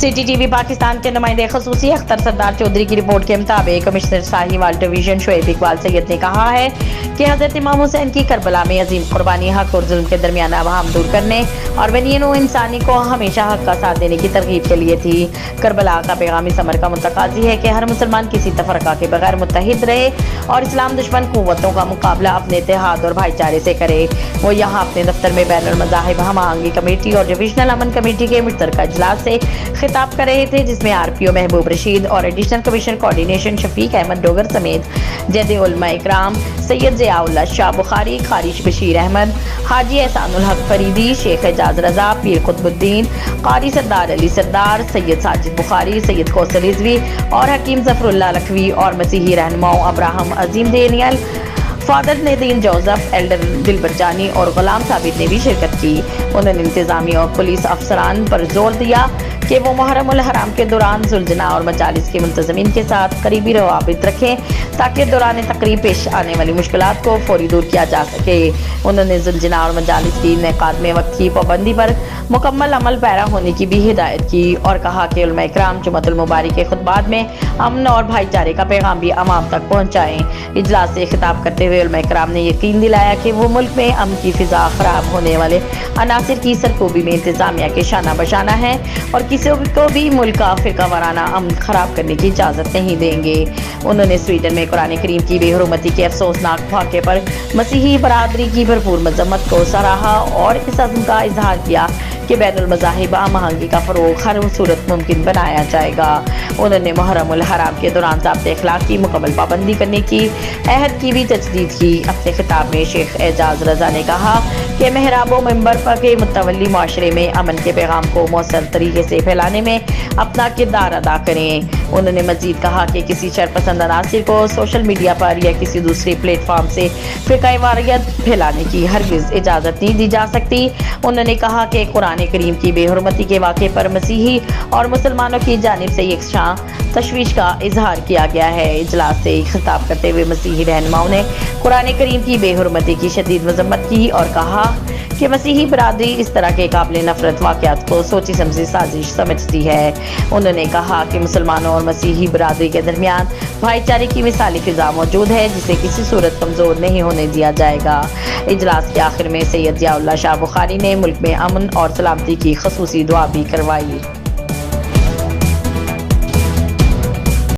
City TV Pakistan के नुमाइंदे खसूसी अख्तर सरदार चौधरी की रिपोर्ट के मुताबिक कमिश्नर साहिवाल डिवीजन शोएब इकबाल सैयद ने कहा है कि हजरत इमाम हुसैन की करबला में अजीम कुर्बानी हक और जुल्म के दरमियान अवाम दूर करने और बनीनो इंसानी को हमेशा हक का साथ देने की तरगीब के लिए थी। करबला का पैगामी समर का मुतकाजी है कि हर मुसलमान किसी तफरका के बगैर मुत्तहिद रहे और इस्लाम दुश्मन कुव्वतों का मुकाबला अपने इत्तेहाद और भाईचारे से करे। वो यहाँ अपने दफ्तर में बैनुल मज़ाहिब हम आहंगी कमेटी और डिविजनल अमन कमेटी के मुश्तरका इजलास से खिताब कर रहे थे, जिसमें आरपीओ महबूब रशीद और additional commissioner coordination Shafiq Ahmed Dogar समेत जदे उलमा इकराम सैयद ज़ियाउल्लाह शाह बुखारी, खारिश बशीर अहमद, हाजी एहसानुल हक फरीदी, शेख एजाज रजा, पीर कुतुबुद्दीन, कारी सरदार अली सरदार, सैयद साजिद बुखारी, सैयद कौसर रिजवी और हकीम जफरुल्लाह लखवी और मसीही रहनुमाओं अब्राहम अजीम डेनियल, फादर नदीन जोसेफ, एल्डर दिलबर जानी और गुलाम साबित ने भी शिरकत की। उन्होंने इंतजामी और पुलिस अफसरान पर जोर दिया कि वो मुहर्रम उल हराम के दौरान जुलजना और मजालिस के मुंतज़मीन के साथ करीबी रवाबित रखें ताकि दौरान तकरीब पेश आने वाली मुश्किलात को फौरी दूर किया जा सके। उन्होंने जुलजना और मजालिस की इनेकाद में वक्त की पाबंदी पर मुकम्मल अमल पैरा होने की भी हिदायत की और कहा कि उलमा इकराम जुमअतुल मुबारक के खुतबात में अमन और भाईचारे का पैगाम भी अवाम तक पहुँचाएँ। इजलास से खिताब करते हुए उलमा इकराम ने यकीन दिलाया कि वो मुल्क में अमन की फिजा खराब होने वाले अनासिर की सरकोबी में इंतजामिया के शाना बशाना है और किसी को भी मुल्क का फिरका वाराना अमन खराब करने की इजाज़त नहीं देंगे। उन्होंने स्वीडन में कुरान करीम की बेहुरमती के अफसोसनाक वाक़े पर मसीही बरादरी की भरपूर मजम्मत को सराहा और इस अज़्म का इजहार किया कि बैनुल मज़ाहिब हम आहंगी का फ़रोग़ हर सूरत मुमकिन बनाया जाएगा। उन्होंने मुहर्रम उल हराम के दौरान ज़ाब्ते अखलाक की मुकम्मल पाबंदी करने की अहद की भी तजदीद की। अपने खिताब में शेख एजाज रजा ने कहा कि मेहराब व मिंबर पर के मुतवल्ली माशरे में अमन के पैगाम को मौसर तरीके से फैलाने में अपना किरदार अदा करें। उन्होंने मजीद कहा कि किसी शरपसंद अनासिर को सोशल मीडिया पर या किसी दूसरे प्लेटफॉर्म से फ़िरक़ाए वारियत फैलाने की हरगिज़ इजाज़त नहीं दी जा सकती। उन्होंने कहा कि कुरान करीम की बेहुरमती के वाक़े पर मसीही और मुसलमानों की जानिब से यकसा तशवीश का इजहार किया गया है। इजलास से खिताब करते हुए मसीही रहनुमाओं ने कुरान करीम की बेहुरमती की शदीद मजम्मत की और कहा कि मसीही बरादरी इस तरह के काबिल नफरत वाक़यात को सोची समझी साजिश समझती है। उन्होंने कहा कि मुसलमानों और मसीही बरादरी के दरमियान भाईचारे की मिसाली फिजा मौजूद है जिसे किसी सूरत कमज़ोर नहीं होने दिया जाएगा। इजलास के आखिर में सैयद ज़ियाउल्लाह शाह बुखारी ने मुल्क में अमन और सलामती की खसूसी दुआ भी करवाई।